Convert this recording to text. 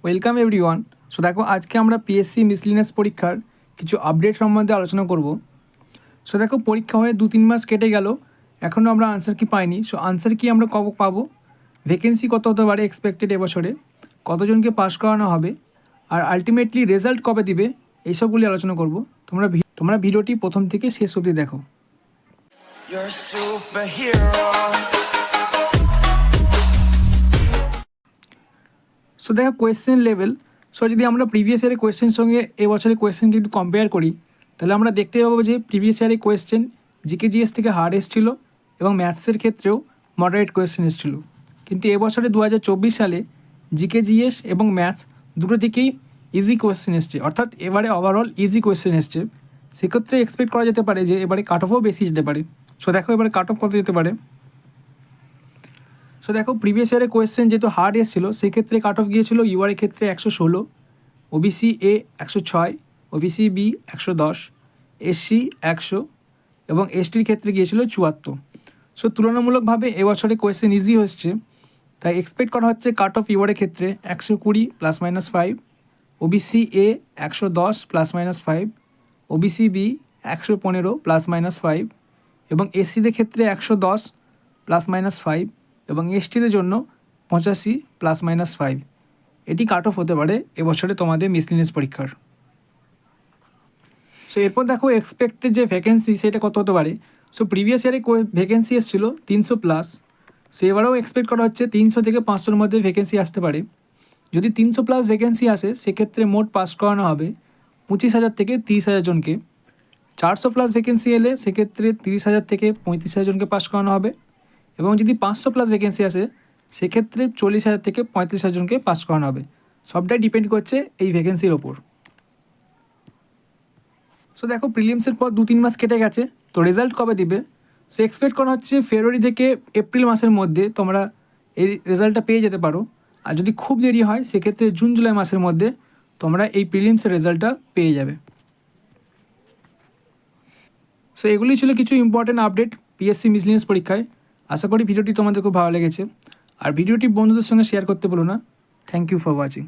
Welcome everyone. So দেখো, আজকে আমরা পিএসসি মিসলিনিয়াস পরীক্ষার কিছু আপডেট সম্বন্ধে আলোচনা করব। সো দেখো, পরীক্ষা হয়ে 2-3 মাস কেটে গেল, এখনও আমরা আনসার কি পাইনি। সো আনসার কি আমরা কবে পাবো, ভ্যাকেন্সি কত হতে পারে এক্সপেক্টেড এবছরে, কতজনকে পাস করানো হবে, আর আলটিমেটলি রেজাল্ট কবে দিবে, এইসবগুলি আলোচনা করব। তোমরা ভিডিওটি প্রথম থেকে শেষ অবধি দেখো। You're a superhero. সো দেখো, কোয়েশ্চেন লেভেল। সো যদি আমরা প্রিভিয়াস ইয়ারের কোয়েশ্চেন সঙ্গে এবছরের কোয়েশ্চেনকে একটু কম্পেয়ার করি, তাহলে আমরা দেখতে পাবো যে প্রিভিয়াস ইয়ারের কোয়েশ্চেন জিকেজিএস থেকে হার্ড এসেছিল এবং ম্যাথসের ক্ষেত্রেও মডারেট কোয়েশ্চেন এসেছিলো। কিন্তু এবছরে 2024 সালে জিকেজিএস এবং ম্যাথস দুটো দিকেই ইজি কোয়েশ্চেন এসছে, অর্থাৎ এবারে ওভারঅল ইজি কোয়েশ্চেন এসছে। সেক্ষেত্রে এক্সপেক্ট করা যেতে পারে যে এবারে কাট অফও বেশি যেতে পারে। সো দেখো এবারে কাট অফ কত যেতে পারে। সো দেখো, প্রিভিয়াস ইয়ারের কোয়েশ্চেন যেহেতু হার্ড এসেছিলো, সেক্ষেত্রে কাট অফ গিয়েছিল ইউআরের ক্ষেত্রে 116, OBC A 106, OBC B 110, SC 100 এবং এসটির ক্ষেত্রে গিয়েছিল 74। সো তুলনামূলকভাবে এবছরে কোয়েশ্চেন ইজি হচ্ছে, তাই এক্সপেক্ট করা হচ্ছে কাট অফ ইউআরের ক্ষেত্রে 120 ±5, ওবিসি এ 110 ±5, ওবিসি বি 115 ±5 এবং এসসিদের ক্ষেত্রে 110 ±5 এবং এসটিদের জন্য 85 ±5। এটি কাট অফ হতে পারে এবছরে তোমাদের মিসলিনিয়াস পরীক্ষার। সো এরপর দেখো, এক্সপেক্টেড যে ভ্যাকেন্সি সেটা কত হতে পারে। সো প্রিভিয়াস ইয়ারে ভ্যাকেন্সি এসেছিলো 300+। সো এবারেও এক্সপেক্ট করা হচ্ছে 300 থেকে 500-র মধ্যে ভ্যাকেন্সি আসতে পারে। যদি 300+ ভ্যাকেন্সি আসে, সেক্ষেত্রে মোট পাস করানো হবে 25,000 থেকে 30,000 জনকে। 400+ ভ্যাকেন্সি এলে সেক্ষেত্রে 30,000 থেকে 35,000 জনকে পাস করানো হবে। এবং যদি 500+ ভ্যাকেন্সি আসে, সেক্ষেত্রে 40,000 থেকে 35,000 জনকে পাস করানো হবে। সবটাই ডিপেন্ড করছে এই ভ্যাকেন্সির ওপর। সো দেখো, প্রিলিমসের পর 2-3 মাস কেটে গেছে, তো রেজাল্ট কবে দিবে। সো এক্সপেক্ট করা হচ্ছে ফেব্রুয়ারি থেকে এপ্রিল মাসের মধ্যে তোমরা এই রেজাল্টটা পেয়ে যেতে পারো। আর যদি খুব দেরি হয়, সেক্ষেত্রে জুন জুলাই মাসের মধ্যে তোমরা এই প্রিলিমসের রেজাল্টটা পেয়ে যাবে। সো এগুলি ছিল কিছু ইম্পর্টেন্ট আপডেট পিএসসি মিসলিনিয়াস পরীক্ষায়। আশা করি ভিডিওটি তোমাদের খুব ভালো লেগেছে, আর ভিডিওটি বন্ধুদের সঙ্গে শেয়ার করতে বলো না। Thank you for watching.